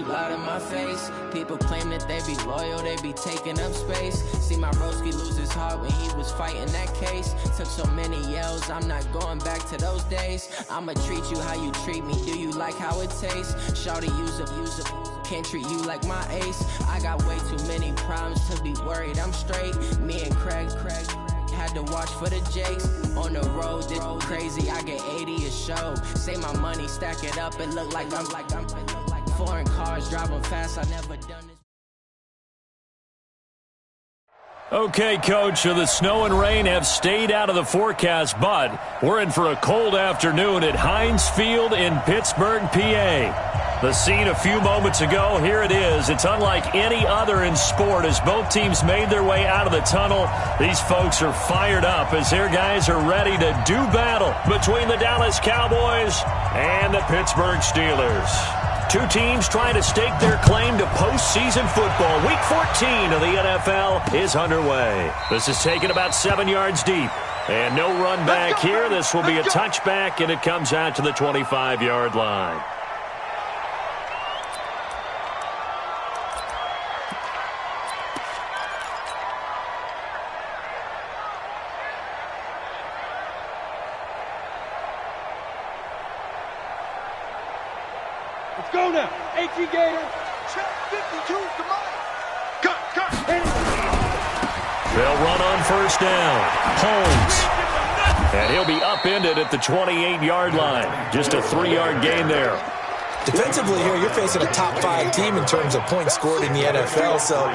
you lie to my face. People claim that they be loyal, they be taking up space. See my broski lose his heart when he was fighting that case. Took so many yells, I'm not going back to those days. I'ma treat you how you treat me, do you like how it tastes? Shawty, use up, can't treat you like my ace. I got way too many problems to be worried, I'm straight. Me and Craig had to watch for the Jakes. On the road, this crazy, I get 80 a show. Say my money, stack it up, and look like I'm foreign cars, driving fast, I never done this. Okay, Coach, so the snow and rain have stayed out of the forecast, but we're in for a cold afternoon at Heinz Field in Pittsburgh, PA. The scene a few moments ago, here it is. It's unlike any other in sport as both teams made their way out of the tunnel. These folks are fired up as their guys are ready to do battle between the Dallas Cowboys and the Pittsburgh Steelers. Two teams trying to stake their claim to postseason football. Week 14 of the NFL is underway. This is taken about 7 yards deep. And no run back here. This will be a touchback, and it comes out to the 25-yard line. Let's go now. AT Gator. Check 52. Come on. Cut. They'll run on first down. Holmes. And he'll be upended at the 28-yard line. Just a 3-yard gain there. Defensively here, you're facing a top-5 team in terms of points scored in the NFL. So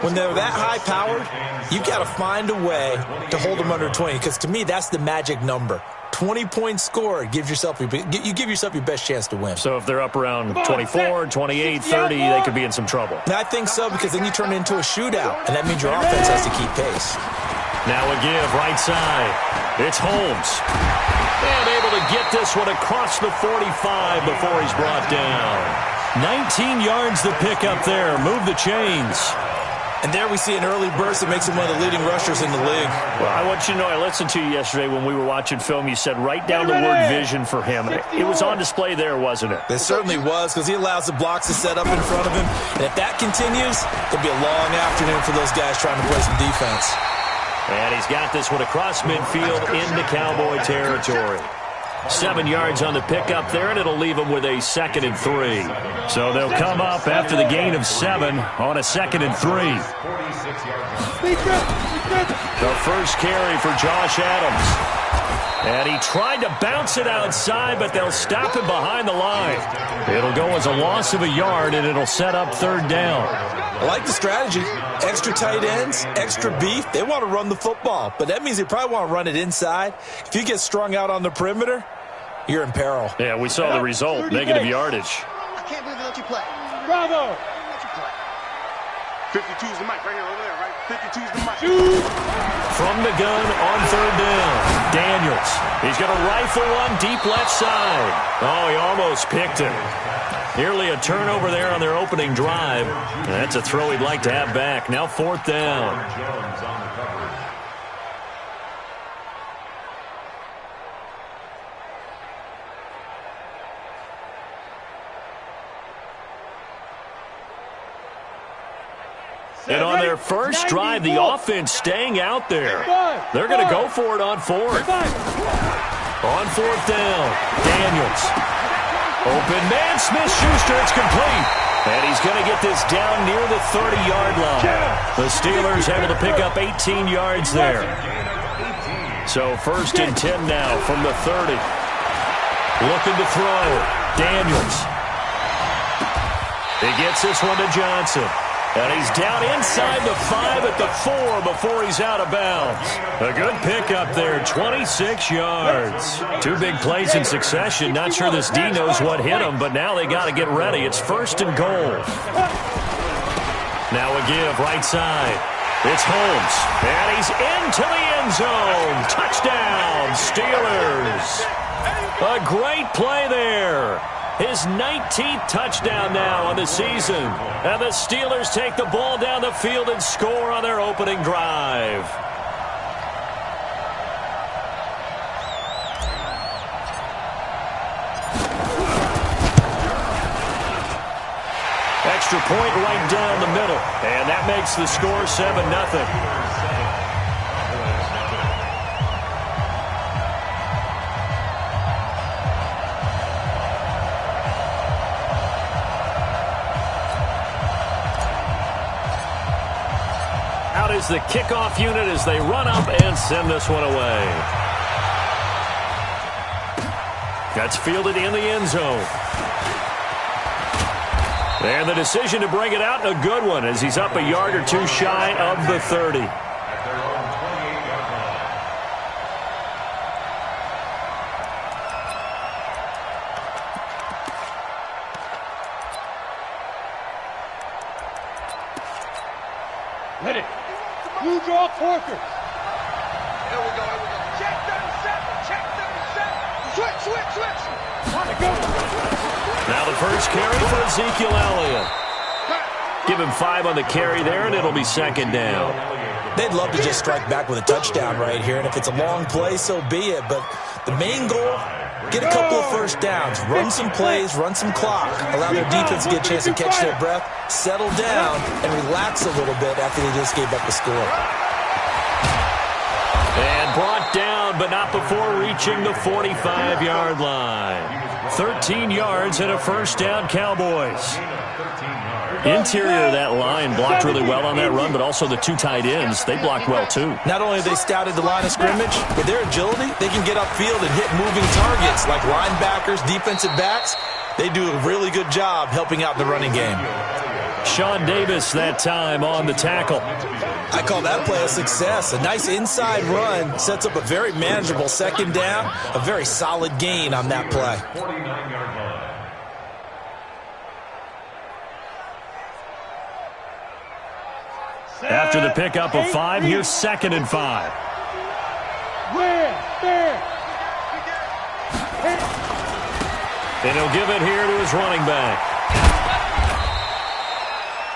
when they're that high-powered, you've got to find a way to hold them under 20. Because to me, that's the magic number. 20 points scored, you give yourself your best chance to win. So if they're up around 24, 28, 30, they could be in some trouble. I think so, because then you turn it into a shootout, and that means your offense has to keep pace. Now a give, right side. It's Holmes. And able to get this one across the 45 before he's brought down. 19 yards to pick up there. Move the chains. And there we see an early burst that makes him one of the leading rushers in the league. Well, I want you to know, I listened to you yesterday when we were watching film. You said write down the word vision for him. It was on display there, wasn't it? It certainly was, because he allows the blocks to set up in front of him. And if that continues, it'll be a long afternoon for those guys trying to play some defense. And he's got this one across midfield into Cowboy territory. 7 yards on the pickup there, and it'll leave him with a 2nd and 3. So they'll come up after the gain of 7 on a 2nd and 3. The first carry for Josh Adams. And he tried to bounce it outside, but they'll stop him behind the line. It'll go as a loss of a yard, and it'll set up 3rd down. I like the strategy. Extra tight ends, extra beef. They want to run the football, but that means they probably want to run it inside. If you get strung out on the perimeter, you're in peril. Yeah, we saw the result, negative yardage. I can't believe they let you play. Bravo. Let you play. 52's the mic right here over there, right? 52's the mic. From the gun on 3rd down. Daniels. He's going to rifle one deep left side. Oh, he almost picked it. Nearly a turnover there on their opening drive. And that's a throw he'd like to have back. Now 4th down. And on their first drive, the offense staying out there. They're going to go for it on 4th. On 4th down, Daniels. Open man, Smith-Schuster, it's complete. And he's going to get this down near the 30-yard line. The Steelers able to pick up 18 yards there. So 1st and 10 now from the 30. Looking to throw. Daniels. He gets this one to Johnson. And he's down inside the 5 at the 4 before he's out of bounds. A good pickup there, 26 yards. 2 big plays in succession. Not sure this D knows what hit him, but now they got to get ready. It's 1st and goal. Now a give, right side. It's Holmes. And he's into the end zone. Touchdown, Steelers. A great play there. His 19th touchdown now on the season. And the Steelers take the ball down the field and score on their opening drive. extra point right down the middle. And that makes the score 7-0. Out is the kickoff unit as they run up and send this one away. That's fielded in the end zone. And the decision to bring it out, a good one, as he's up a yard or two shy of the 30. Hit it. Blue draw Corker. Here we go, here we go. Check 37, check 37. Switch. Now the first carry for Ezekiel Elliott. Give him 5 on the carry there, and it'll be second down. They'd love to just strike back with a touchdown right here, and if it's a long play, so be it. But the main goal, get a couple of first downs, run some plays, run some clock, allow their defense to get a chance to catch their breath, settle down, and relax a little bit after they just gave up the score. And brought down, but not before reaching the 45-yard line. 13 yards and a first down, Cowboys. Interior of that line blocked really well on that run, but also the 2 tight ends, they blocked well too. Not only have they scouted the line of scrimmage, with their agility, they can get upfield and hit moving targets like linebackers, defensive backs. They do a really good job helping out the running game. Sean Davis that time on the tackle. I call that play a success. A nice inside run sets up a very manageable second down, a very solid gain on that play. After the pickup of 5, here's 2nd and 5. And he'll give it here to his running back.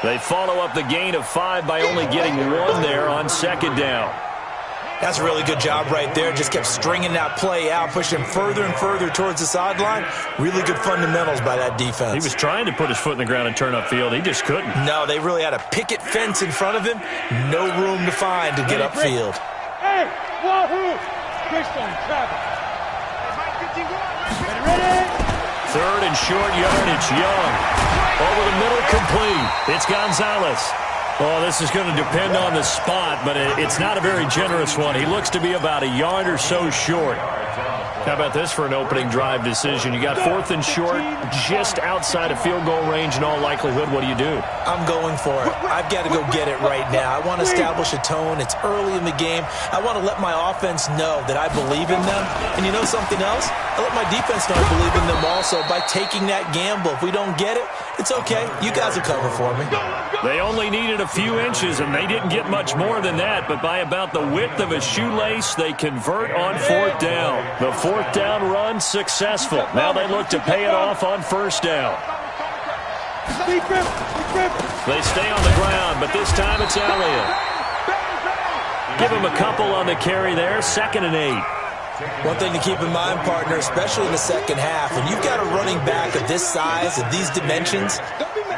They follow up the gain of 5 by only getting 1 there on second down. That's a really good job right there. Just kept stringing that play out, pushing further and further towards the sideline. Really good fundamentals by that defense. He was trying to put his foot in the ground and turn upfield. He just couldn't. No, they really had a picket fence in front of him. No room to find to get upfield. Hey, wahoo! Christian Travis. Ready? 3rd and short yardage. Young. Over the middle, complete. It's Gonzalez. Oh, this is going to depend on the spot, but it's not a very generous one. He looks to be about a yard or so short. How about this for an opening drive decision? You got 4th and short, just outside of field goal range in all likelihood. What do you do? I'm going for it. I've got to go get it right now. I want to establish a tone. It's early in the game. I want to let my offense know that I believe in them. And you know something else? I let my defense know I believe in them also by taking that gamble. If we don't get it, it's okay. You guys will cover for me. They only needed a few inches, and they didn't get much more than that. But by about the width of a shoelace, they convert on 4th down. The 4th down run successful. Now they look to pay it off on 1st down. They stay on the ground, but this time it's Elliott. Give him a couple on the carry there. 2nd and 8. One thing to keep in mind, partner, especially in the second half, when you've got a running back of this size and these dimensions,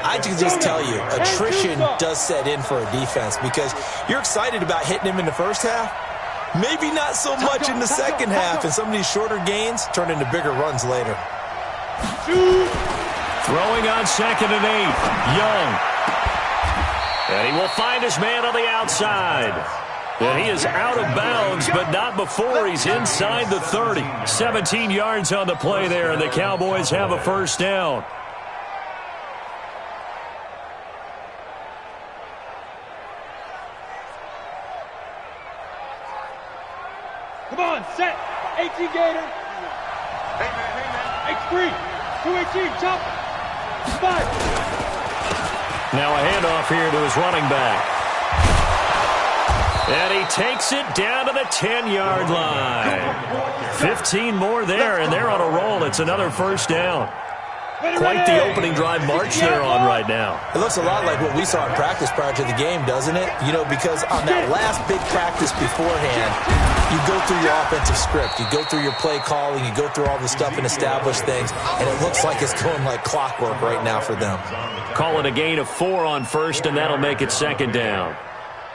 I can just tell you, attrition does set in for a defense because you're excited about hitting him in the first half. Maybe not so much in the second half, and some of these shorter gains turn into bigger runs later. Throwing on 2nd and 8, Young. And he will find his man on the outside. And he is out of bounds, but not before he's inside the 30. 17 yards on the play there, and the Cowboys have a 1st down. Come on, set. 18 Gator. Hey, man. H3. 218, chop. 5. Now a handoff here to his running back. And he takes it down to the 10-yard line. 15 more there, and they're on a roll. It's another 1st down. Quite the opening drive march they're on right now. It looks a lot like what we saw in practice prior to the game, doesn't it? You know, because on that last big practice beforehand, you go through your offensive script. You go through your play calling. You go through all the stuff and establish things. And it looks like it's going like clockwork right now for them. Call it a gain of 4 on first, and that'll make it second down.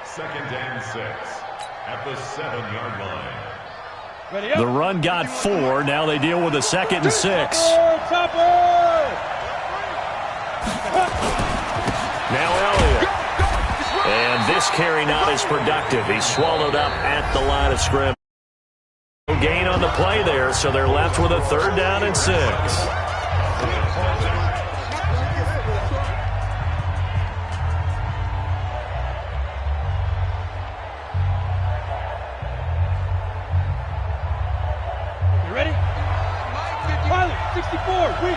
Second and 6 at the 7-yard line. The run got 4. Now they deal with a 2nd and 6. Now Elliott. And this carry not as productive. He's swallowed up at the line of scrimmage. No gain on the play there, so they're left with a 3rd down and 6. Ready? Pilot, 64, weak.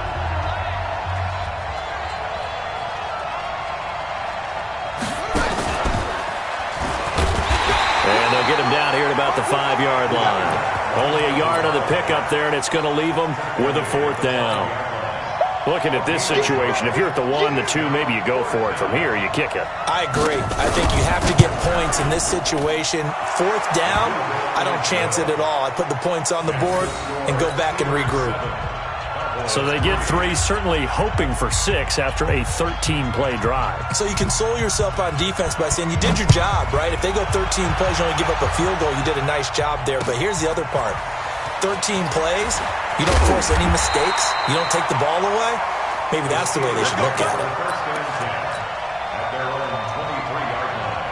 And they'll get him down here at about the 5-yard line. Only a yard on the pickup there, and it's going to leave them with a 4th down. Looking at this situation, if you're at the 1, the 2, maybe you go for it. From here, you kick it. I agree. I think you have to get points in this situation. 4th down, I don't chance it at all. I put the points on the board and go back and regroup. So they get 3, certainly hoping for 6 after a 13-play drive. So you console yourself on defense by saying you did your job, right? If they go 13 plays, you only give up a field goal, you did a nice job there. But here's the other part. 13 plays, you don't force any mistakes, you don't take the ball away. Maybe that's the way they should look at it. At their own 23-yard line.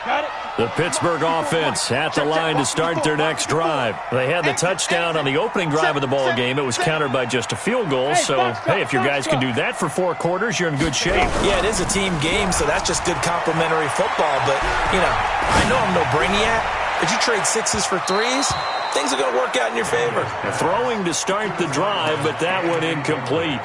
Got it. The Pittsburgh offense at the line to start their next drive. They had the touchdown on the opening drive of the ball game. It was countered by just a field goal. So, hey, if your guys can do that for 4 quarters, you're in good shape. Yeah, it is a team game, so that's just good complimentary football. But, you know, I know I'm no brainiac, but you trade 6s for 3s, things are going to work out in your favor. Throwing to start the drive, but that one incomplete.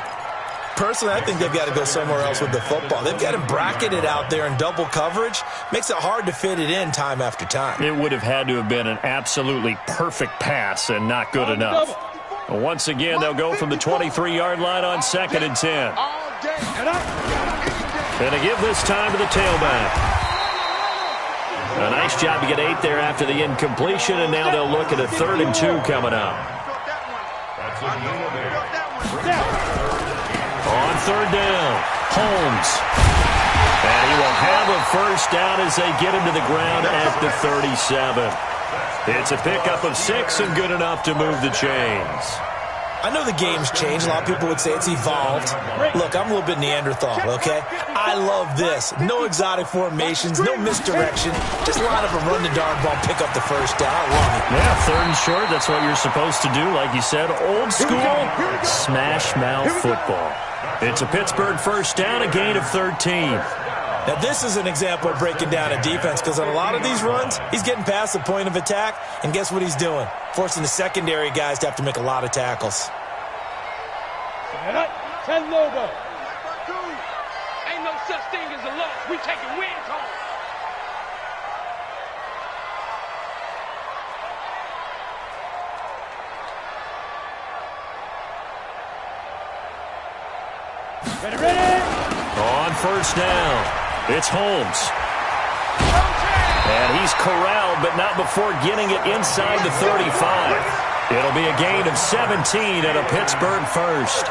Personally, I think they've got to go somewhere else with the football. They've got him bracketed out there in double coverage. Makes it hard to fit it in time after time. It would have had to have been an absolutely perfect pass and not good enough. Once again, they'll go from the 23-yard line on 2nd and 10. And to give this time to the tailback. A nice job to get 8 there after the incompletion, and now they'll look at a 3rd and 2 coming up. That's a gain of 8. On 3rd down, Holmes. And he will have a 1st down as they get him to the ground at the 37. It's a pickup of 6 and good enough to move the chains. I know the game's changed. A lot of people would say it's evolved. Look, I'm a little bit Neanderthal, okay? I love this. No exotic formations, no misdirection. Just line up and run the darn ball, pick up the 1st down. I love it. Yeah, 3rd and short, that's what you're supposed to do. Like you said, old school, smash mouth football. It's a Pittsburgh 1st down, a gain of 13. Now, this is an example of breaking down a defense because on a lot of these runs, he's getting past the point of attack, and guess what he's doing? Forcing the secondary guys to have to make a lot of tackles. 10 Lobo. Ain't no such thing as a loss. We taking wins home. Ready. On 1st down, it's Holmes. And he's corralled, but not before getting it inside the 35. It'll be a gain of 17 and a Pittsburgh 1st.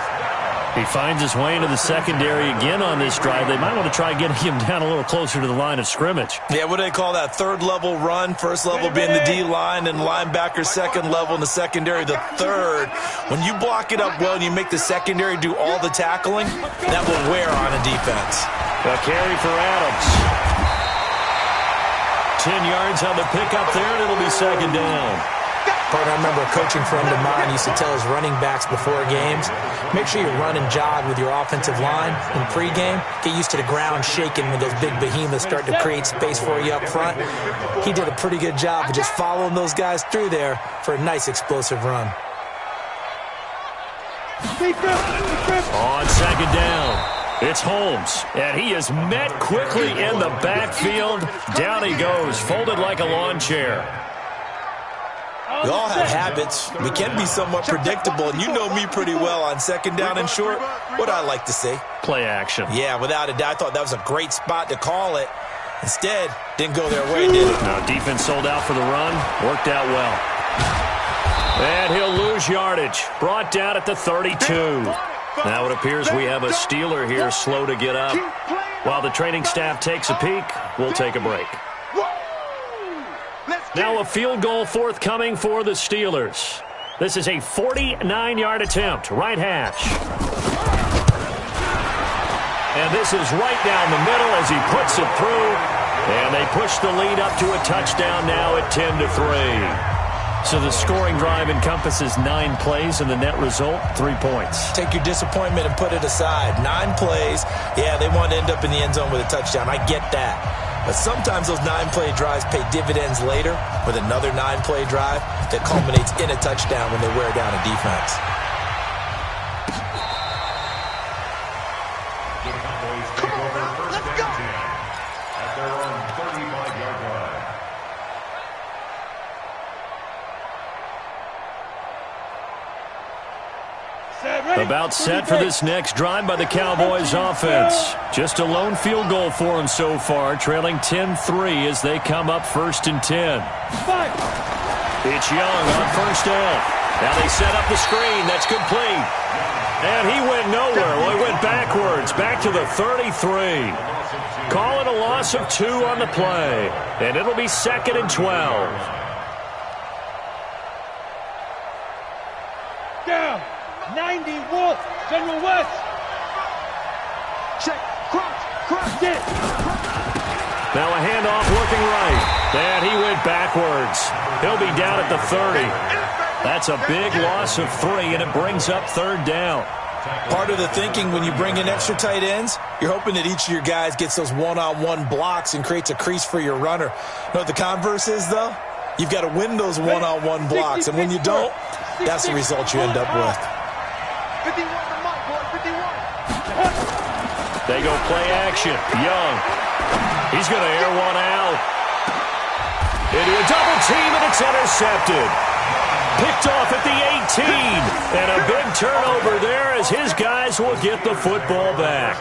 He finds his way into the secondary again on this drive. They might want to try getting him down a little closer to the line of scrimmage. Yeah, what do they call that? 3rd level run. 1st level being the D-line, and linebacker 2nd level, and the secondary the 3rd. When you block it up well and you make the secondary do all the tackling, that will wear on a defense. A carry for Adams. 10 yards on the pickup there, and it'll be 2nd down. I remember a coaching friend of mine used to tell his running backs before games, make sure you run and jog with your offensive line in pregame. Get used to the ground shaking when those big behemoths start to create space for you up front. He did a pretty good job of just following those guys through there for a nice explosive run. On 2nd down, it's Holmes, and he is met quickly in the backfield. Down he goes, folded like a lawn chair. We all have habits. We can be somewhat predictable, and you know me pretty well on second down and short. What I like to say? Play action. Yeah, without a doubt. I thought that was a great spot to call it. Instead, didn't go their way, did it? No, defense sold out for the run. Worked out well. And he'll lose yardage. Brought down at the 32. Now it appears we have a Steeler here slow to get up. While the training staff takes a peek, we'll take a break. Now a field goal forthcoming for the Steelers. This is a 49-yard attempt, right hash. And this is right down the middle as he puts it through. And they push the lead up to a touchdown now at 10-3. So the scoring drive encompasses 9 plays, and the net result, 3 points. Take your disappointment and put it aside. 9 plays. Yeah, they want to end up in the end zone with a touchdown. I get that. But sometimes those 9-play drives pay dividends later with another 9-play drive that culminates in a touchdown when they wear down a defense. About set for this next drive by the Cowboys offense. Just a lone field goal for them so far, trailing 10-3 as they come up 1st and 10. It's Young on first down. Now they set up the screen. That's complete. And he went nowhere. Well, he went backwards, back to the 33. Call it a loss of 2 on the play. And it'll be 2nd and 12. Down. 90 Wolf, General West. Check, cross, it. Now a handoff looking right. And he went backwards. He'll be down at the 30. That's a big loss of 3, and it brings up 3rd down. Part of the thinking when you bring in extra tight ends, you're hoping that each of your guys gets those one-on-one blocks and creates a crease for your runner. You know what the converse is, though? You've got to win those one-on-one blocks, and when you don't, that's the result you end up with. 51 to Mike, boy, 51. They go play action. Young. He's going to air one out. Into a double team, and it's intercepted. Picked off at the 18. And a big turnover there as his guys will get the football back.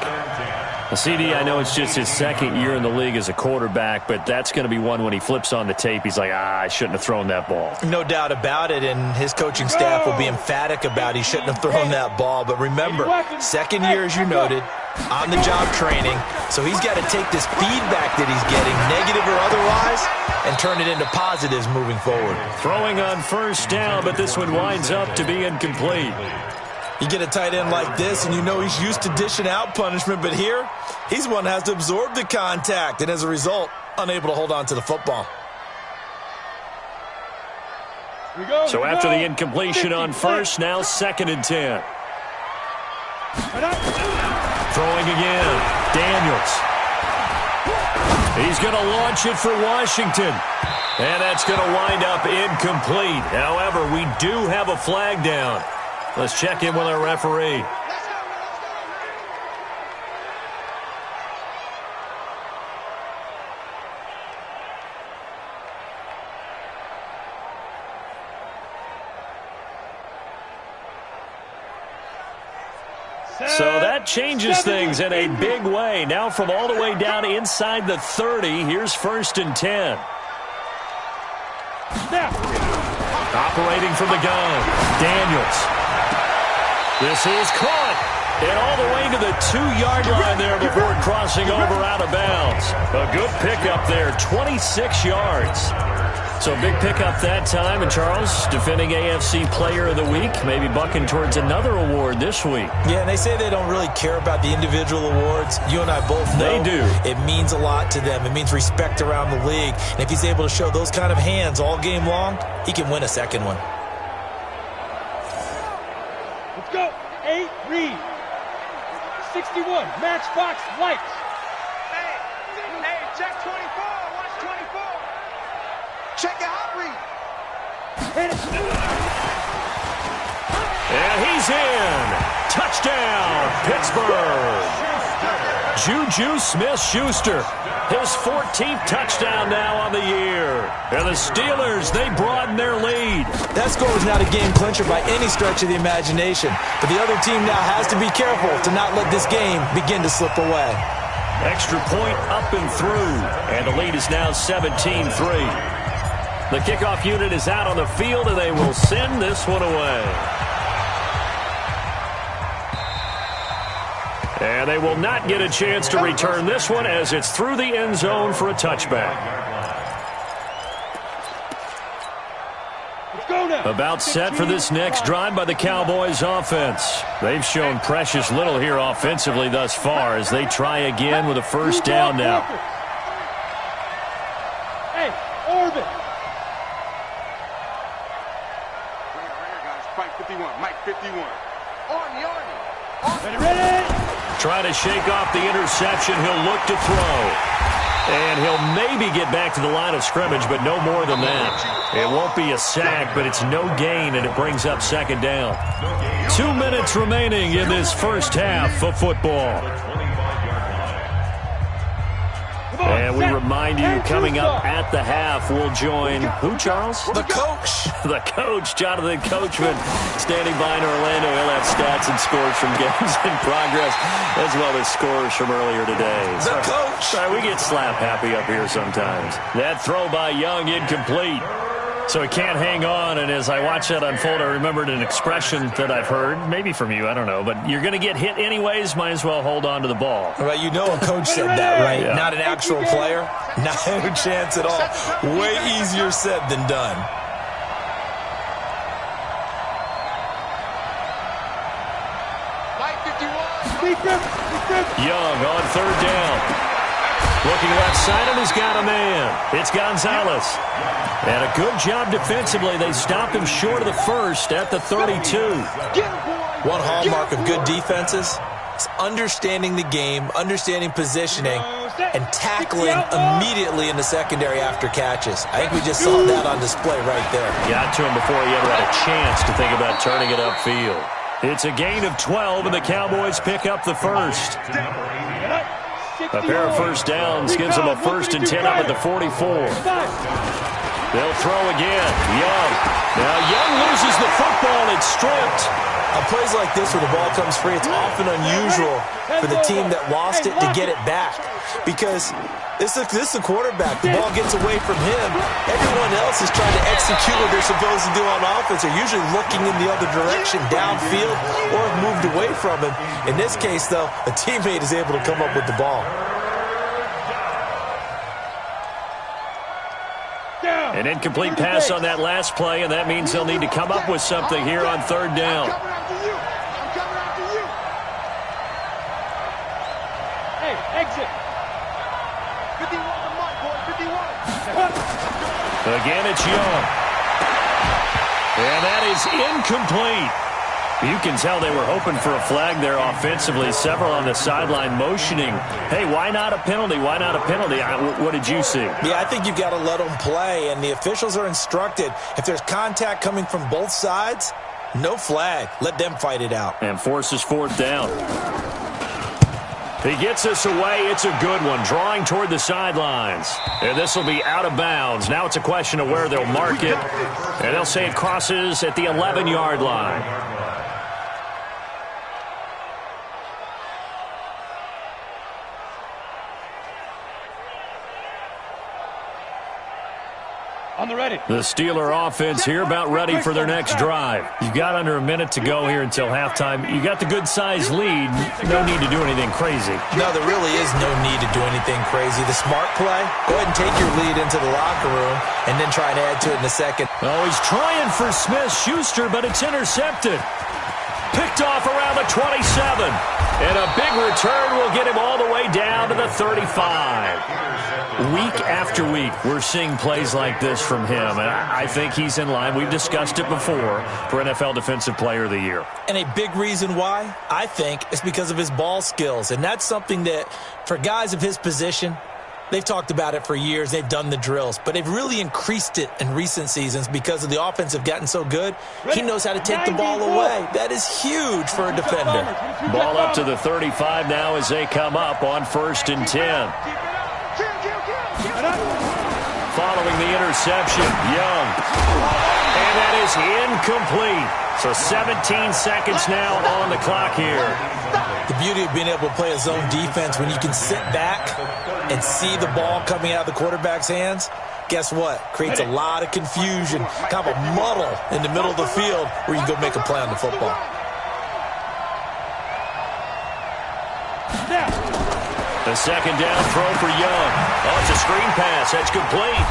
CD, I know it's just his 2nd year in the league as a quarterback, but that's going to be one when he flips on the tape. He's like, I shouldn't have thrown that ball. No doubt about it, and his coaching staff will be emphatic about he shouldn't have thrown that ball. But remember, 2nd year, as you noted, on-the-job training, so he's got to take this feedback that he's getting, negative or otherwise, and turn it into positives moving forward. Throwing on first down, but this one winds up to be incomplete. You get a tight end like this, and you know he's used to dishing out punishment, but here, he's one that has to absorb the contact, and as a result, unable to hold on to the football. So after the incompletion on first, now 2nd and 10. Throwing again. Daniels. He's going to launch it for Washington. And that's going to wind up incomplete. However, we do have a flag down. Let's check in with our referee. So that changes things in a big way. Now from all the way down inside the 30, here's 1st and 10. Operating from the gun, Daniels. This is caught, and all the way to the 2-yard line there before crossing over out of bounds. A good pickup there, 26 yards. So big pickup that time, and Charles, defending AFC Player of the Week, maybe bucking towards another award this week. Yeah, and they say they don't really care about the individual awards. You and I both know they do. It means a lot to them. It means respect around the league. And if he's able to show those kind of hands all game long, he can win a 2nd one. Let's go. 8, read. 61, Matchbox Lights. Hey, check 24. Watch 24. Check it out, read. And he's in. Touchdown, Pittsburgh. Juju Smith-Schuster. His 14th touchdown now on the year. And the Steelers, they broaden their lead. That score was not a game clincher by any stretch of the imagination. But the other team now has to be careful to not let this game begin to slip away. Extra point up and through. And the lead is now 17-3. The kickoff unit is out on the field, and they will send this one away. And they will not get a chance to return this one as it's through the end zone for a touchback. About set for this next drive by the Cowboys offense. They've shown precious little here offensively thus far as they try again with a first down now. Hey, Orbit. Mike 51, Mike 51. Ready? Trying to shake off the interception. He'll look to throw. And he'll maybe get back to the line of scrimmage, but no more than that. It won't be a sack, but it's no gain, and it brings up second down. 2 minutes remaining in this first half of football. And we remind you, coming up at the half, we'll join who, Charles? The coach. The coach, Jonathan Coachman, standing by in Orlando. He'll have stats and scores from games in progress, as well as scores from earlier today. The coach. Sorry, we get slap happy up here sometimes. That throw by Young incomplete. So he can't hang on, and as I watch that unfold, I remembered an expression that I've heard, maybe from you, I don't know, but you're going to get hit anyways, might as well hold on to the ball. Right, you know a coach said that, right? Yeah. Not an actual player. Not a chance at all. Way easier said than done. Young on third down. Looking left side, and he's got a man. It's Gonzalez. And a good job defensively. They stopped him short of the first at the 32. One hallmark of good defenses is understanding the game, understanding positioning, and tackling immediately in the secondary after catches. I think we just saw that on display right there. Got to him before he ever had a chance to think about turning it upfield. It's a gain of 12, and the Cowboys pick up the first. A pair of first downs gives them a 1st and 10 up at the 44. They'll throw again. Young. Now Young loses the football. It's stripped. On plays like this where the ball comes free, it's often unusual for the team that lost it to get it back. Because this is the quarterback. The ball gets away from him. Everyone else is trying to execute what they're supposed to do on offense. They're usually looking in the other direction, downfield, or have moved away from him. In this case, though, a teammate is able to come up with the ball. An incomplete pass on that last play, and that means they'll need to come up with something here on third down. Hey, exit. 51 to Mike, boy, 51. Again, it's Young. And that is incomplete. You can tell they were hoping for a flag there offensively. Several on the sideline motioning, hey, why not a penalty? Why not a penalty? What did you see? Yeah, I think you've got to let them play, and the officials are instructed. If there's contact coming from both sides, no flag. Let them fight it out. And forces fourth down. He gets us away. It's a good one, drawing toward the sidelines. And this will be out of bounds. Now it's a question of where they'll mark it. And they'll say it crosses at the 11-yard line. On the ready. The Steeler offense here about ready for their next drive. You've got under a minute to go here until halftime. You got the good-sized lead. No need to do anything crazy. No, there really is no need to do anything crazy. The smart play, go ahead and take your lead into the locker room and then try and add to it in a second. Oh, he's trying for Smith-Schuster, but it's intercepted. Picked off around the 27. And a big return will get him all the way down to the 35. Week after week, we're seeing plays like this from him, and I think he's in line. We've discussed it before for NFL Defensive Player of the Year. And a big reason why, I think, is because of his ball skills, and that's something that, for guys of his position, They've talked about it for years. They've done the drills, but they've really increased it in recent seasons because of the offense have gotten so good. He knows how to take the ball away. That is huge for a defender. Ball up to the 35 now as they come up on 1st and 10. Following the interception, Young. And that is incomplete. So 17 seconds now on the clock here. The beauty of being able to play a zone defense when you can sit back and see the ball coming out of the quarterback's hands, guess what? Creates a lot of confusion, kind of a muddle in the middle of the field where you can go make a play on the football. The second down throw for Young. Oh, it's a screen pass. That's complete.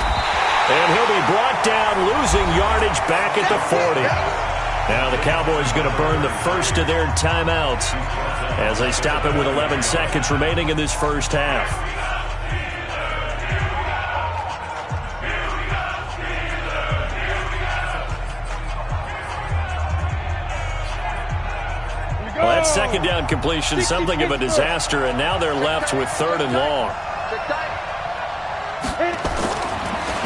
And he'll be brought down, losing yardage back at the 40. Now the Cowboys going to burn the first of their timeouts as they stop him with 11 seconds remaining in this first half. Well, that second down completion, something of a disaster, and now they're left with 3rd and long.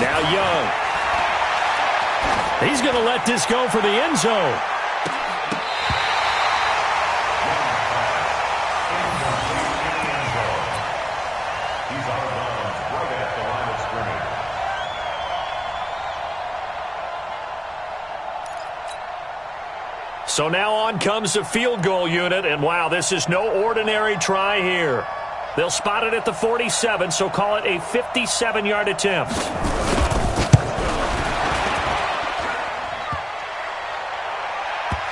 Now Young. He's going to let this go for the end zone. He's out of bounds right at the line of scrimmage. So now on comes the field goal unit, and wow, this is no ordinary try here. They'll spot it at the 47, so call it a 57-yard attempt.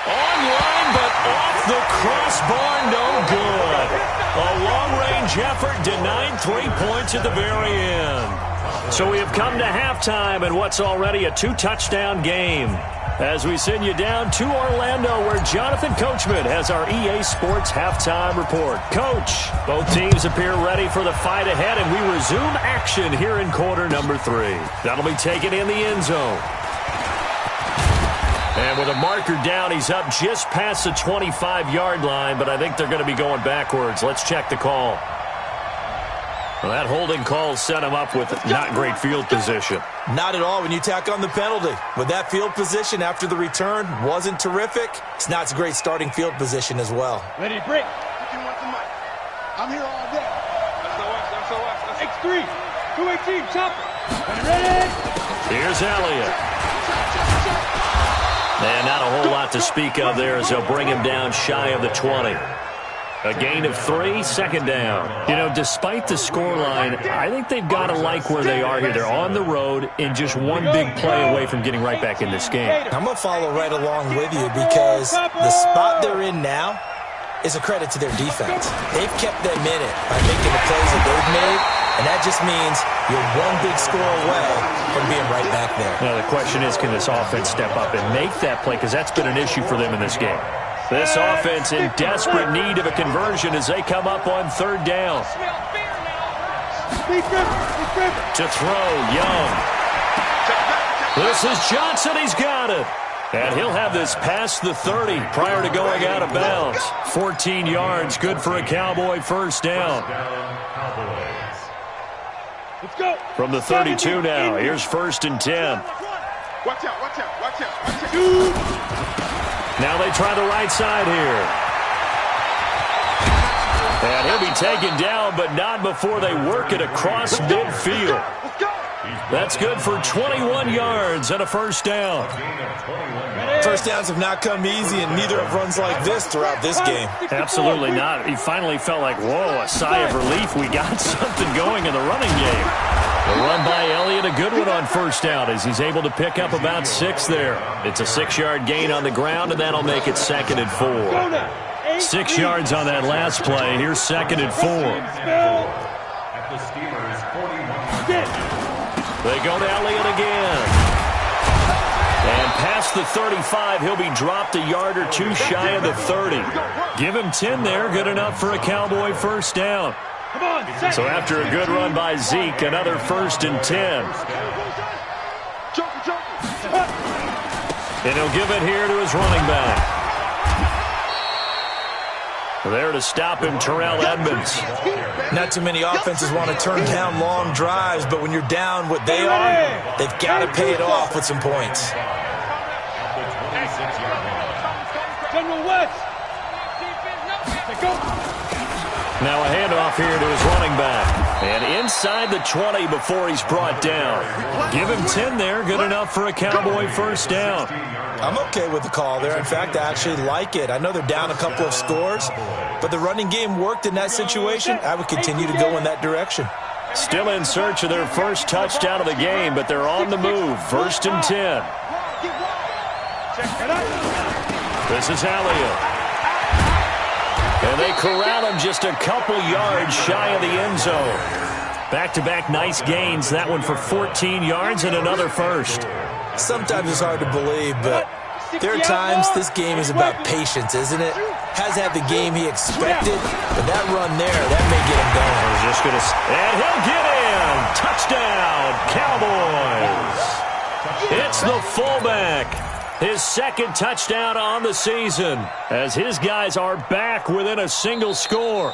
Online, but off the crossbar, no good. A long-range effort denied 3 points at the very end. So we have come to halftime in what's already a 2-touchdown game, as we send you down to Orlando, where Jonathan Coachman has our EA Sports halftime report. Coach, both teams appear ready for the fight ahead, and we resume action here in quarter number 3. That'll be taken in the end zone. And with a marker down, he's up just past the 25-yard line, but I think they're going to be going backwards. Let's check the call. Well, that holding call set him up with not great field position. Not at all when you tack on the penalty. With that field position after the return wasn't terrific, it's not a great starting field position as well. Ready to break. I'm here all day. X3, 218, chopper. Ready? Here's Elliott. And not a whole lot to speak of there as they'll bring him down shy of the 20. A gain of 3, 2nd down. You know, despite the scoreline, I think they've got to like where they are here. They're on the road and just one big play away from getting right back in this game. I'm going to follow right along with you because the spot they're in now is a credit to their defense. They've kept them in it by making the plays that they've made, and that just means you're one big score away from being right back there. Now, the question is, can this offense step up and make that play? Because that's been an issue for them in this game. This offense in desperate need of a conversion as they come up on 3rd down. To throw, Young. This is Johnson. He's got it. And he'll have this past the 30 prior to going out of bounds. 14 yards, good for a Cowboy first down. Let's go. From the 32 now, here's 1st and 10. Watch out, watch out, watch out, watch out. Now they try the right side here. And he'll be taken down, but not before they work it across midfield. That's good for 21 yards and a first down. First downs have not come easy, and neither have runs like this throughout this game. Absolutely not. He finally felt like, whoa, a sigh of relief. We got something going in the running game. The run by Elliott, a good one on first down as he's able to pick up about 6 there. It's a 6-yard gain on the ground, and that'll make it 2nd and 4. 6 yards on that last play. Here's 2nd and 4. At the Steelers' 41. They go to Elliott again. And past the 35, he'll be dropped a yard or 2 shy of the 30. Give him 10 there, good enough for a Cowboy first down. So after a good run by Zeke, another 1st and 10. And he'll give it here to his running back. There to stop him, Terrell Edmonds. Not too many offenses want to turn down long drives, but when you're down what they are, they've got to pay it off with some points. General West. Now a handoff here to his running back. And inside the 20 before he's brought down. Give him 10 there. Good enough for a Cowboy first down. I'm okay with the call there. In fact, I actually like it. I know they're down a couple of scores, but the running game worked in that situation. I would continue to go in that direction. Still in search of their first touchdown of the game, but they're on the move. 1st and 10. This is Elliott. And they corral him just a couple yards shy of the end zone. Back-to-back nice gains. That one for 14 yards and another first. Sometimes it's hard to believe, but there are times this game is about patience, isn't it? Has had the game he expected, but that run there, that may get him going. And he'll get in. Touchdown, Cowboys. It's the fullback. His second touchdown on the season as his guys are back within a single score.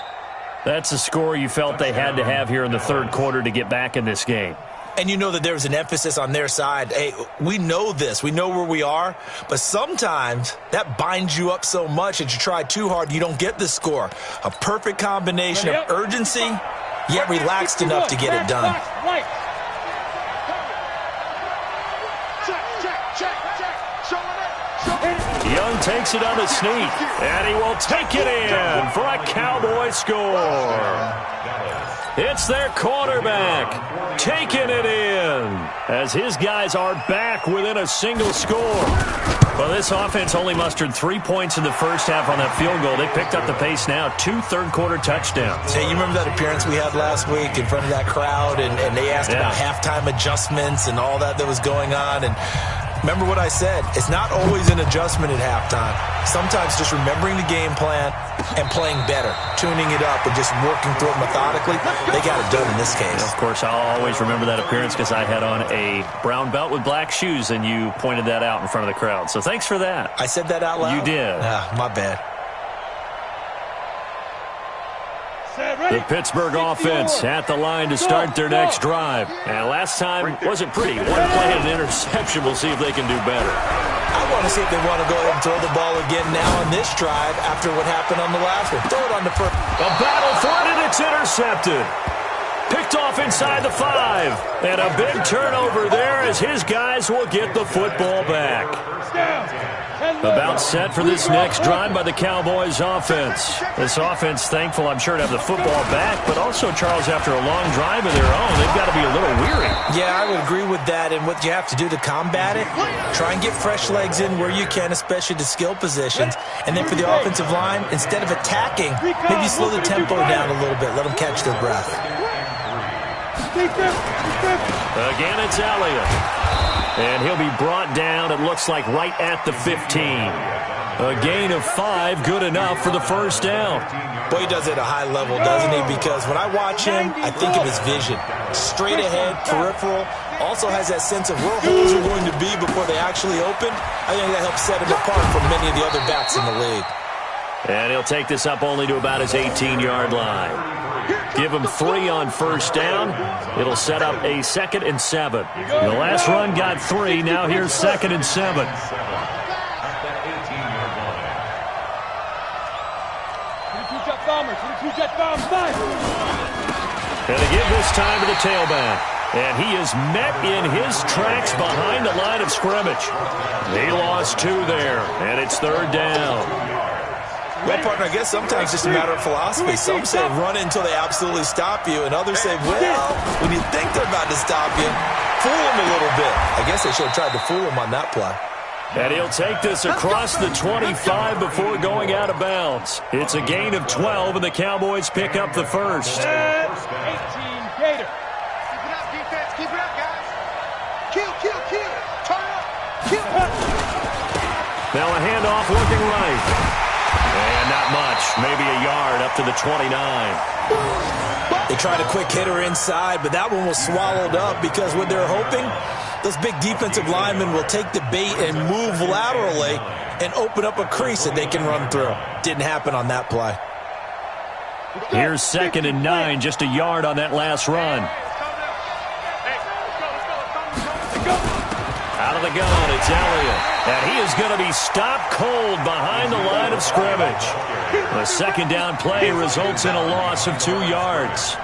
That's a score you felt they had to have here in the third quarter to get back in this game. And you know that there was an emphasis on their side. Hey, we know this. We know where we are. But sometimes that binds you up so much that you try too hard, you don't get the score. A perfect combination of urgency, yet relaxed enough to get it done. Young takes it on the sneak, and he will take it in for a Cowboy score. It's their quarterback taking it in as his guys are back within a single score. Well, this offense only mustered 3 points in the first half on that field goal. They picked up the pace now, 2 third-quarter touchdowns. Hey, you remember that appearance we had last week in front of that crowd, and they asked about halftime adjustments and all that was going on, and remember what I said. It's not always an adjustment at halftime. Sometimes just remembering the game plan and playing better, tuning it up and just working through it methodically. They got it done in this case. Of course, I'll always remember that appearance because I had on a brown belt with black shoes, and you pointed that out in front of the crowd. So thanks for that. I said that out loud? You did. My bad. The Pittsburgh offense at the line to start their next drive. And last time wasn't pretty. One play and an interception. We'll see if they can do better. I want to see if they want to go ahead and throw the ball again now on this drive after what happened on the last one. Throw it on the first. A battle for it, and it's intercepted. Picked off inside the 5. And a big turnover there as his guys will get the football back. About set for this next drive by the Cowboys offense. This offense thankful, I'm sure, to have the football back, but also, Charles, after a long drive of their own, they've got to be a little weary. Yeah, I would agree with that, and what you have to do to combat it, try and get fresh legs in where you can, especially to skill positions, and then for the offensive line, instead of attacking, maybe slow the tempo down a little bit, let them catch their breath. Again, it's Elliott. And he'll be brought down, it looks like, right at the 15. A gain of 5, good enough for the first down. Boy, he does it at a high level, doesn't he? Because when I watch him, I think of his vision. Straight ahead, peripheral. Also has that sense of where holes are going to be before they actually open. I think that helps set him apart from many of the other backs in the league. And he'll take this up only to about his 18-yard line. Give him 3 on first down. It'll set up a 2nd and 7. The last run got 3. Now here's 2nd and 7. And they give this time to the tailback. And he is met in his tracks behind the line of scrimmage. He lost 2 there, and it's 3rd down. Well, partner, I guess sometimes it's just a matter of philosophy. Some say run until they absolutely stop you, and others say, well, when you think they're about to stop you, fool them a little bit. I guess they should have tried to fool them on that play. And he'll take this across the 25 before going out of bounds. It's a gain of 12, and the Cowboys pick up the first. 18 Gator. Keep it up, defense. Keep it up, guys. Kill. Turn up. Kill. Now a handoff looking right. And not much. Maybe a yard up to the 29. They tried a quick hitter inside, but that one was swallowed up because what they're hoping, those big defensive linemen will take the bait and move laterally and open up a crease that they can run through. Didn't happen on that play. Here's 2nd and 9, just a yard on that last run. Out of the gun, it's Elliott. And he is going to be stopped cold behind the line of scrimmage. The 2nd down play results in a loss of 2 yards.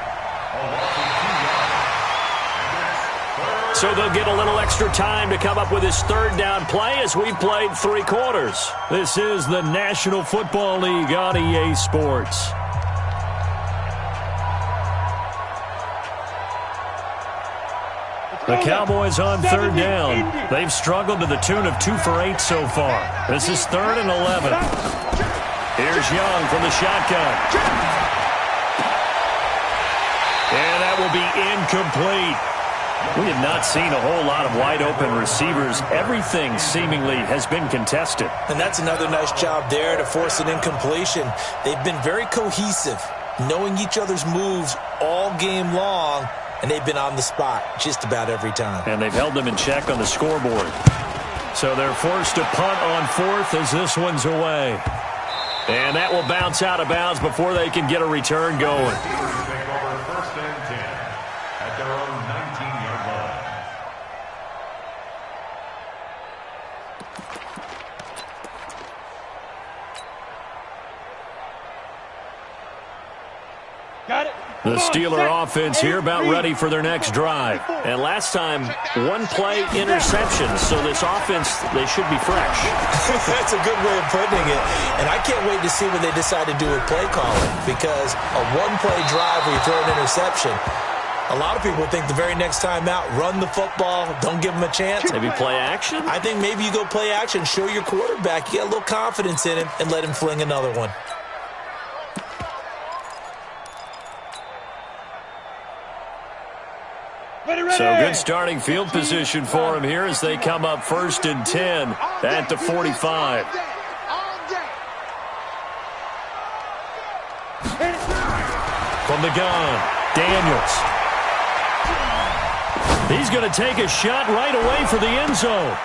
So they'll get a little extra time to come up with his 3rd down play as we've played 3 quarters. This is the National Football League on EA Sports. The Cowboys on 3rd down. They've struggled to the tune of 2 for 8 so far. This is 3rd and 11. Here's Young from the shotgun. And that will be incomplete. We have not seen a whole lot of wide-open receivers. Everything seemingly has been contested. And that's another nice job there to force an incompletion. They've been very cohesive, knowing each other's moves all game long. And they've been on the spot just about every time. And they've held them in check on the scoreboard. So they're forced to punt on 4th as this one's away. And that will bounce out of bounds before they can get a return going. Take over 1st and 10 at their own 19-yard line. Got it. The Steeler offense here about ready for their next drive. And last time, 1-play interception. So this offense, they should be fresh. That's a good way of putting it. And I can't wait to see what they decide to do with play calling. Because a 1-play drive where you throw an interception, a lot of people think the very next time out, run the football, don't give them a chance. Maybe play action? I think maybe you go play action, show your quarterback, you get a little confidence in him, and let him fling another one. So good starting field position for him here as they come up 1st and 10 at the 45. From the gun, Daniels. He's going to take a shot right away for the end zone.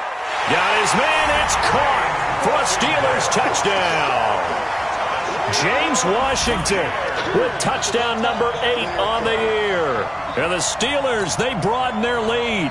Got his man, it's caught for a Steelers touchdown. James Washington with touchdown number 8 on the year. And the Steelers, they broaden their lead.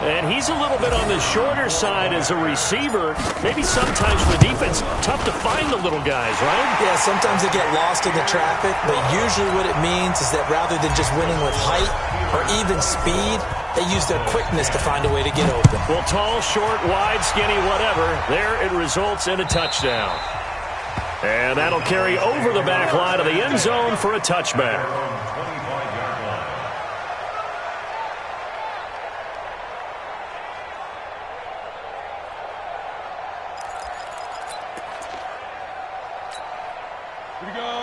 And he's a little bit on the shorter side as a receiver. Maybe sometimes for the defense, tough to find the little guys, right? Yeah, sometimes they get lost in the traffic, but usually what it means is that rather than just winning with height or even speed, they use their quickness to find a way to get open. Well, tall, short, wide, skinny, whatever, there it results in a touchdown. And that'll carry over the back line of the end zone for a touchback.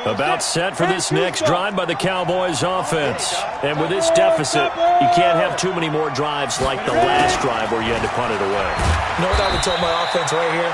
About set for this next drive by the Cowboys offense. And with this deficit, you can't have too many more drives like the last drive where you had to punt it away. You know what I would tell my offense right here?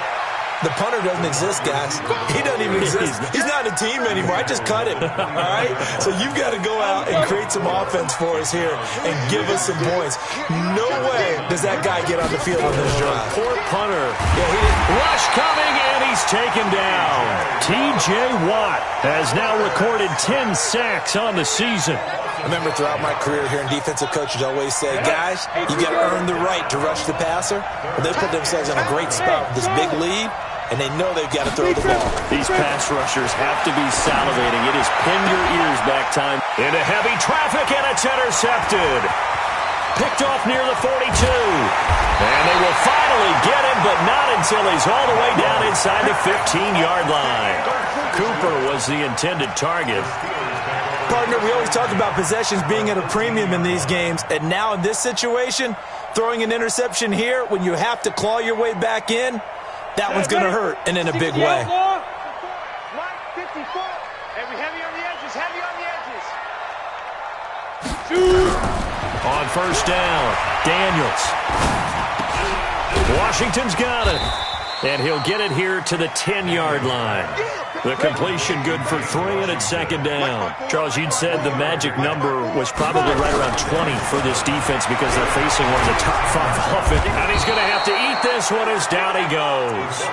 The punter doesn't exist, guys. He doesn't even exist. He's not a team anymore. I just cut him, all right? So you've got to go out and create some offense for us here and give us some points. No way does that guy get on the field on this drive. Poor punter. Yeah, he didn't. Rush coming, and he's taken down. T.J. Watt has now recorded 10 sacks on the season. I remember throughout my career here in defensive coaches always say, guys, you got to earn the right to rush the passer. And they put themselves in a great spot with this big lead, and they know they've got to throw the ball. These pass rushers have to be salivating. It is pin your ears back time. Into heavy traffic, and it's intercepted. Picked off near the 42. And they will finally get him, but not until he's all the way down inside the 15-yard line. Cooper was the intended target. Partner, we always talk about possessions being at a premium in these games, and now in this situation, throwing an interception here when you have to claw your way back in, that one's going to hurt, and in a big way. On first down, Daniels. Washington's got it. And he'll get it here to the 10-yard line. The completion good for 3, and it's 2nd down. Charles, you'd said the magic number was probably right around 20 for this defense because they're facing one of the top 5 offense. And he's going to have to eat this one as down he goes.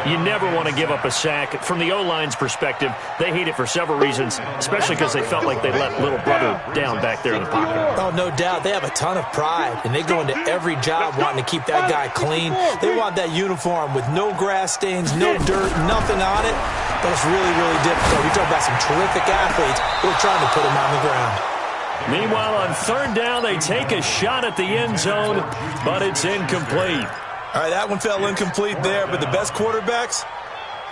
You never want to give up a sack. From the O-line's perspective, they hate it for several reasons, especially because they felt like they let little brother down back there in the pocket. Oh, no doubt. They have a ton of pride, and they go into every job wanting to keep that guy clean. They want that uniform with no grass stains, no dirt, nothing on it. But it's really, really difficult. We talk about some terrific athletes who are trying to put him on the ground. Meanwhile, on third down, they take a shot at the end zone, but it's incomplete. All right, that one fell incomplete there, but the best quarterbacks,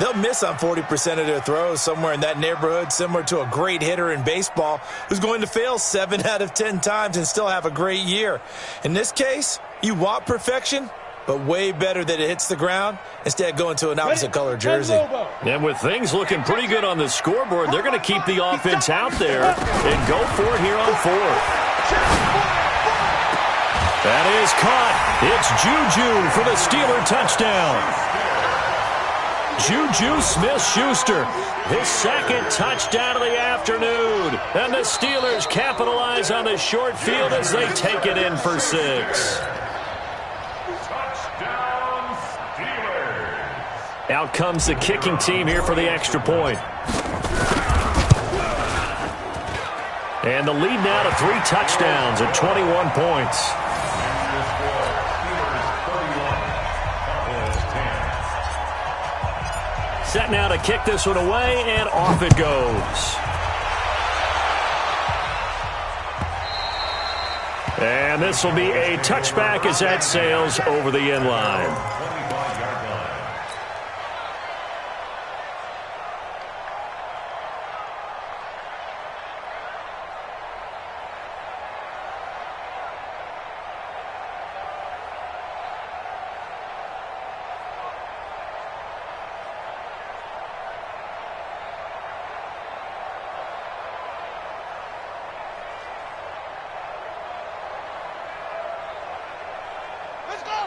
they'll miss on 40% of their throws, somewhere in that neighborhood, similar to a great hitter in baseball who's going to fail 7 out of 10 times and still have a great year. In this case, you want perfection, but way better that it hits the ground instead of going to an opposite color jersey. And with things looking pretty good on the scoreboard, they're going to keep the offense out there and go for it here on fourth. That is caught. It's Juju for the Steeler touchdown. Juju Smith-Schuster, his second touchdown of the afternoon. And the Steelers capitalize on the short field as they take it in for 6. Touchdown, Steelers. Out comes the kicking team here for the extra point. And the lead now to 3 touchdowns at 21 points. Set now to kick this one away, and off it goes. And this will be a touchback as that sails over the end line.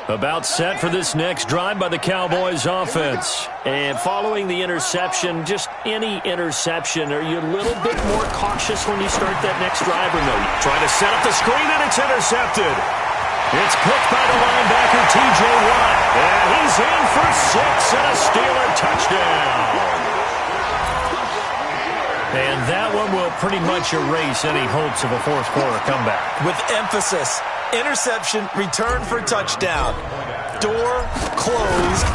About set for this next drive by the Cowboys offense. And following the interception, just any interception, are you a little bit more cautious when you start that next drive or no? You try to set up the screen and it's intercepted. It's picked by the linebacker T.J. Watt. And he's in for 6 and a Steeler touchdown. And that one will pretty much erase any hopes of a fourth quarter comeback. With emphasis. Interception, return for touchdown. Door closed,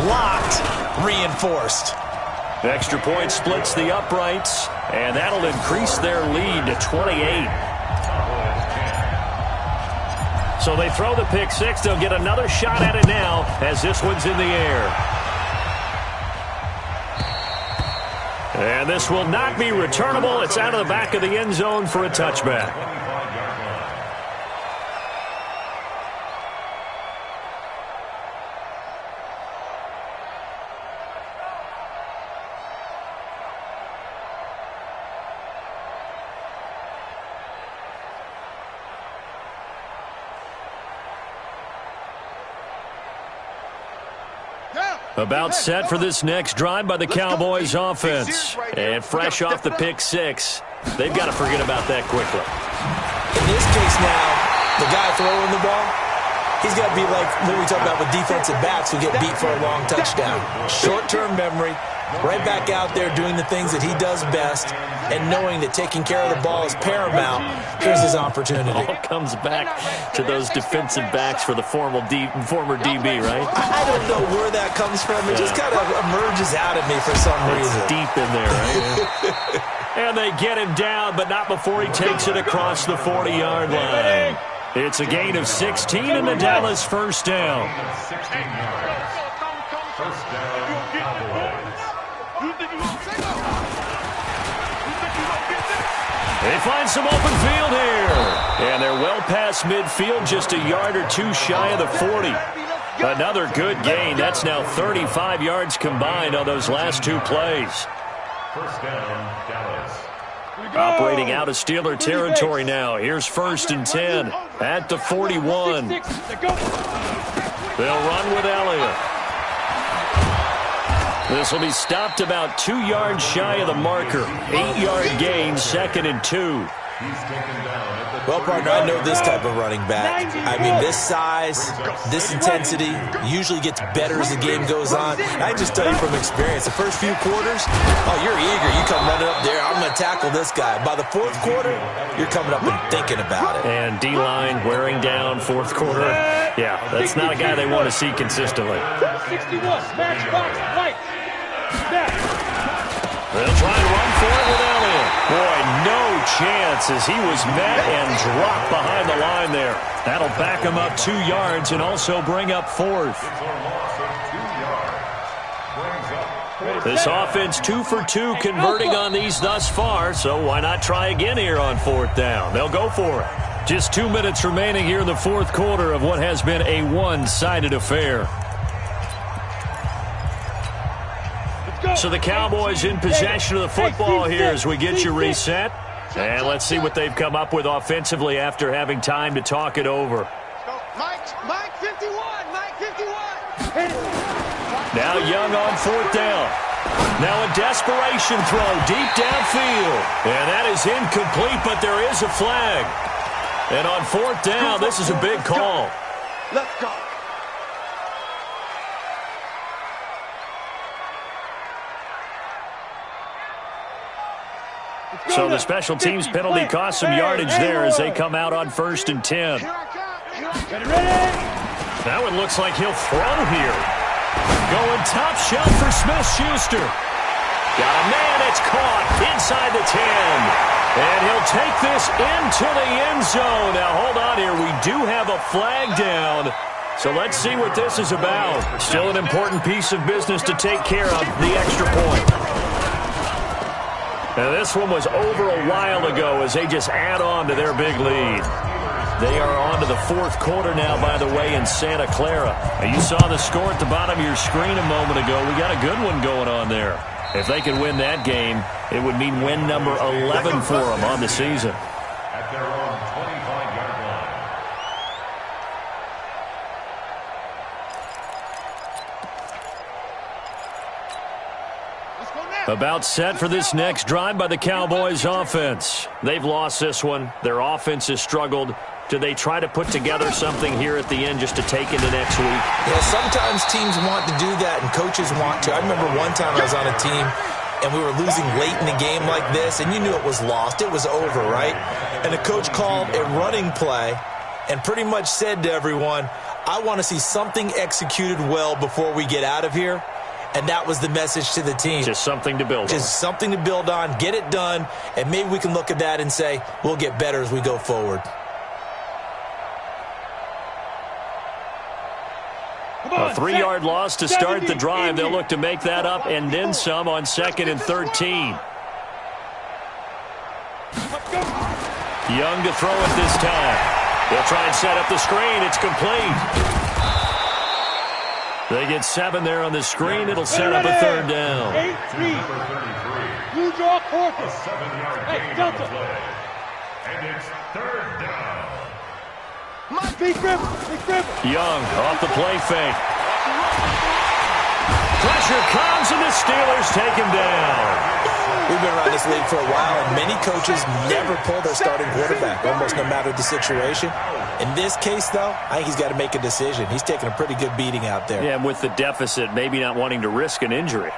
locked, reinforced. The extra point splits the uprights, and that'll increase their lead to 28. So they throw the pick 6. They'll get another shot at it now as this one's in the air. And this will not be returnable. It's out of the back of the end zone for a touchback. About set for this next drive by the Cowboys offense. And fresh off the pick 6, they've got to forget about that quickly. In this case now, the guy throwing the ball, he's got to be like what we talk about with defensive backs who get beat for a long touchdown. Short-term memory, right back out there doing the things that he does best, and knowing that taking care of the ball is paramount. Here's his opportunity. All comes back to those defensive backs for the former DB, right? I don't know where that comes from. It just kind of emerges out of me for some reason. It's deep in there, right? And they get him down, but not before he takes it across the 40-yard line. It's a gain of 16 and the Dallas first down. 16 yards. First down, Cowboys. They find some open field here. And they're well past midfield, just a yard or 2 shy of the 40. Another good gain. That's now 35 yards combined on those last 2 plays. First down, Dallas. Operating out of Steeler territory now. Here's 1st and 10 at the 41. They'll run with Elliott. This will be stopped about 2 yards shy of the marker. 8-yard gain, 2nd and 2. He's taken down at the Well, partner, I know this type of running back. I mean, this size, this intensity usually gets better as the game goes on. I just tell you from experience, the first few quarters, oh, you're eager. You come running up there, I'm going to tackle this guy. By the fourth quarter, you're coming up and thinking about it. And D-line wearing down fourth quarter. Yeah, that's not a guy they want to see consistently. 61, match box, right. They'll try and run for it with Elliott. Boy, no chance as he was met and dropped behind the line there. That'll back him up 2 yards and also bring up fourth. This offense 2 for 2 converting on these thus far, so why not try again here on fourth down? They'll go for it. Just 2 minutes remaining here in the fourth quarter of what has been a one-sided affair. So the Cowboys in possession of the football here as we get you reset. And let's see what they've come up with offensively after having time to talk it over. Mike 51, Mike 51. Now Young on fourth down. Now a desperation throw deep downfield. And that is incomplete, but there is a flag. And on fourth down, this is a big call. Let's go. So the special teams penalty cost some yardage there as they come out on 1st and 10. That one looks like he'll throw here. Going top shot for Smith-Schuster. Got a man, it's caught inside the 10. And he'll take this into the end zone. Now hold on here, we do have a flag down. So let's see what this is about. Still an important piece of business to take care of, the extra point. Now this one was over a while ago as they just add on to their big lead. They are on to the fourth quarter now, by the way, in Santa Clara. Now you saw the score at the bottom of your screen a moment ago. We got a good one going on there. If they could win that game, it would mean win number 11 for them on the season. At their own 25-yard line. About set for this next drive by the Cowboys offense. They've lost this one. Their offense has struggled. Do they try to put together something here at the end just to take into next week? Yeah, sometimes teams want to do that and coaches want to. I remember one time I was on a team and we were losing late in the game like this, and you knew it was lost. It was over, right? And the coach called a running play and pretty much said to everyone, I want to see something executed well before we get out of here. And that was the message to the team. Just something to build on. Just something to build on, get it done, and maybe we can look at that and say, we'll get better as we go forward. A 3-yard loss to start the drive. They'll look to make that up and then some on 2nd and 13. Young to throw it this time. They'll try and set up the screen. It's complete. They get 7 there on the screen. It'll set up a 3rd down. 8-3. You draw corpus. A 7-yard gain on the play. And it's 3rd down. BigStriver. Young off the play fake. Pressure comes and the Steelers take him down. We've been around this league for a while, and many coaches never pull their starting quarterback, almost no matter the situation. In this case, though, I think he's got to make a decision. He's taking a pretty good beating out there. Yeah, and with the deficit, maybe not wanting to risk an injury.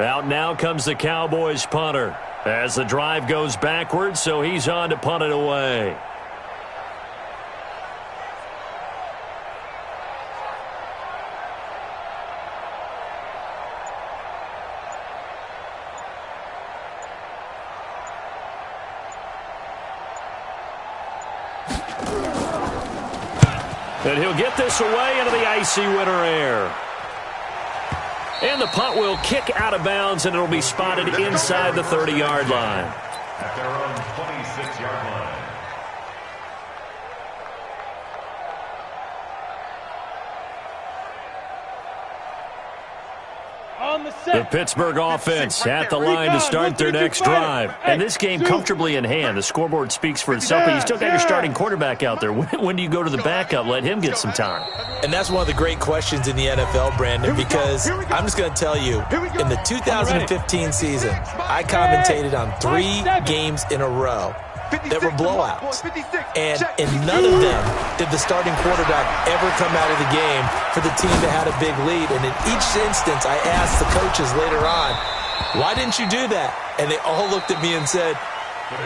Out now comes the Cowboys punter as the drive goes backwards, so he's on to punt it away. And he'll get this away into the icy winter air. And the punt will kick out of bounds, and it'll be spotted inside the 30-yard line. At their own 26-yard line. On on the set. The Pittsburgh offense at the line to start their next drive. And this game comfortably in hand. The scoreboard speaks for itself, but you still got your starting quarterback out there. When do you go to the backup? Let him get some time. And that's one of the great questions in the NFL, Brandon, because I'm just going to tell you, in the 2015 season, I commentated on 3 games in a row that were blowouts. And in none of them did the starting quarterback ever come out of the game for the team that had a big lead. And in each instance, I asked the coaches later on, why didn't you do that? And they all looked at me and said,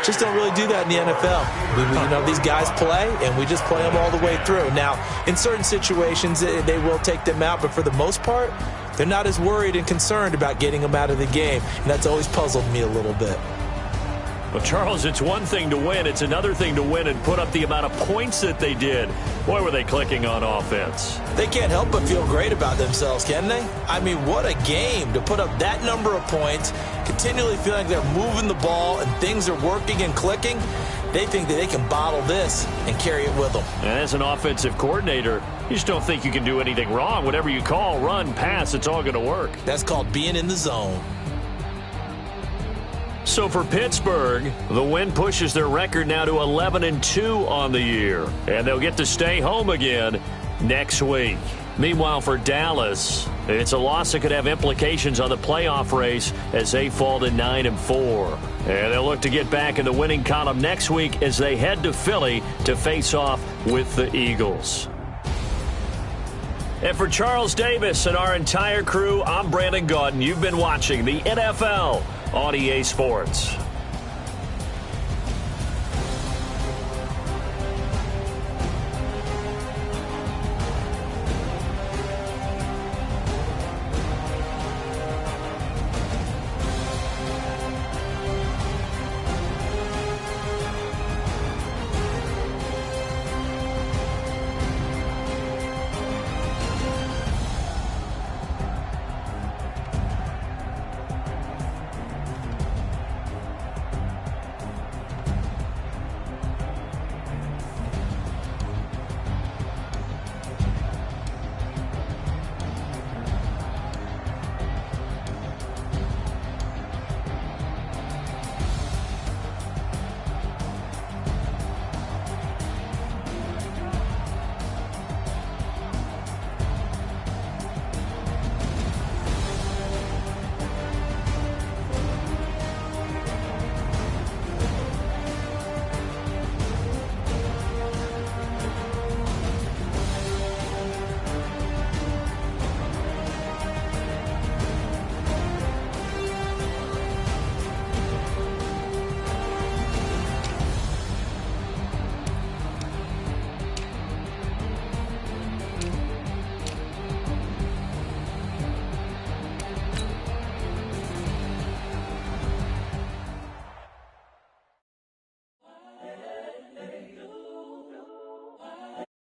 just don't really do that in the NFL. These guys play, and we just play them all the way through. Now, in certain situations, they will take them out, but for the most part, they're not as worried and concerned about getting them out of the game. And that's always puzzled me a little bit. Well, Charles, it's one thing to win. It's another thing to win and put up the amount of points that they did. Boy, were they clicking on offense. They can't help but feel great about themselves, can they? I mean, what a game to put up that number of points, continually feeling like they're moving the ball and things are working and clicking. They think that they can bottle this and carry it with them. And as an offensive coordinator, you just don't think you can do anything wrong. Whatever you call, run, pass, it's all going to work. That's called being in the zone. So for Pittsburgh, the win pushes their record now to 11-2 on the year. And they'll get to stay home again next week. Meanwhile, for Dallas, it's a loss that could have implications on the playoff race as they fall to 9-4. And they'll look to get back in the winning column next week as they head to Philly to face off with the Eagles. And for Charles Davis and our entire crew, I'm Brandon Gaudin. You've been watching the NFL on EA Sports.